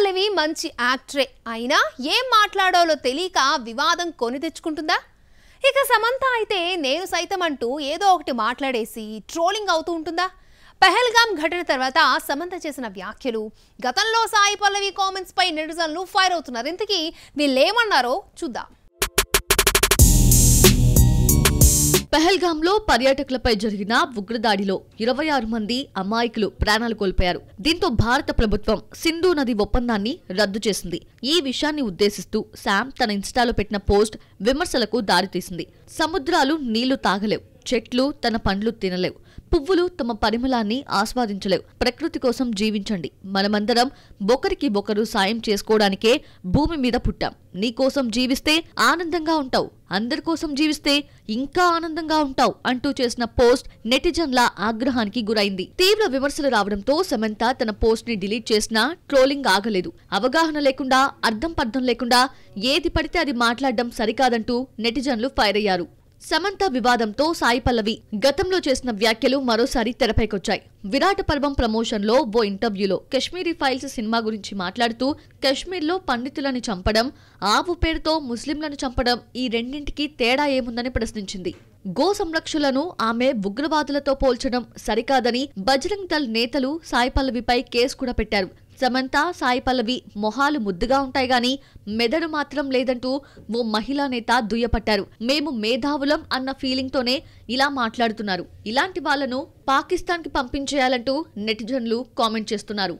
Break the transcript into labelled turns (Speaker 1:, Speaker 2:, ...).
Speaker 1: పల్లవి మంచి యాక్టరే అయినా ఏం మాట్లాడాలో తెలియక వివాదం కొని తెచ్చుకుంటుందా? ఇక సమంత అయితే నేను సైతం అంటూ ఏదో ఒకటి మాట్లాడేసి ట్రోలింగ్ అవుతూ ఉంటుందా? పహల్గామ్ ఘటన తర్వాత సమంత చేసిన వ్యాఖ్యలు, గతంలో సాయి పల్లవి కామెంట్స్ పై నెటిజన్లు ఫైర్ అవుతున్నారు. ఇంతకీ వీళ్ళేమన్నారో చూద్దాం.
Speaker 2: పహల్గామ్లో పర్యాటకులపై జరిగిన ఉగ్రదాడిలో 26 మంది అమాయకులు ప్రాణాలు కోల్పోయారు. దీంతో భారత ప్రభుత్వం సింధు నది ఒప్పందాన్ని రద్దు చేసింది. ఈ విషయాన్ని ఉద్దేశిస్తూ శామ్ తన ఇన్స్టాలో పెట్టిన పోస్ట్ విమర్శలకు దారితీసింది. సముద్రాలు నీళ్లు తాగలేవు, చెట్లు తన పండ్లు తినలేవు, పువ్వులు తమ పరిమళాన్ని ఆస్వాదించలేవు. ప్రకృతి కోసం జీవించండి. మనమందరం ఒకరికి ఒకరు సాయం చేసుకోవడానికే భూమి మీద పుట్టాం. నీకోసం జీవిస్తే ఆనందంగా ఉంటావు, అందరి కోసం జీవిస్తే ఇంకా ఆనందంగా ఉంటావు అంటూ చేసిన పోస్ట్ నెటిజన్ల ఆగ్రహానికి గురైంది. తీవ్ర విమర్శలు రావడంతో సమంత తన పోస్ట్ ని డిలీట్ చేసినా ట్రోలింగ్ ఆగలేదు. అవగాహన లేకుండా, అర్థం పర్థం లేకుండా ఏది పడితే అది మాట్లాడడం సరికాదంటూ నెటిజన్లు ఫైర్ అయ్యారు. సమంత వివాదంతో సాయి పల్లవి గతంలో చేసిన వ్యాఖ్యలు మరోసారి తెరపైకొచ్చాయి. విరాట పర్వం ప్రమోషన్ లో ఓ ఇంటర్వ్యూలో కశ్మీరీ ఫైల్స్ సినిమా గురించి మాట్లాడుతూ కశ్మీర్లో పండితులను చంపడం, ఆవు పేరుతో ముస్లింలను చంపడం, ఈ రెండింటికి తేడా ఏముందని ప్రశ్నించింది. గో సంరక్షకులను ఆమె ఉగ్రవాదులతో పోల్చడం సరికాదని బజరంగ్ దళ్ నేతలు సాయి పల్లవిపై కేసు కూడా పెట్టారు. సమంత, సాయి పల్లవి మొహాలు ముద్దుగా ఉంటాయి గాని మెదడు మాత్రం లేదంటూ ఓ మహిళా నేత దుయ్యపట్టారు. మేము మేధావులం అన్న ఫీలింగ్ తోనే ఇలా మాట్లాడుతున్నారు. ఇలాంటి వాళ్లను పాకిస్తాన్ కి పంపించేయాలంటూ నెటిజన్లు కామెంట్ చేస్తున్నారు.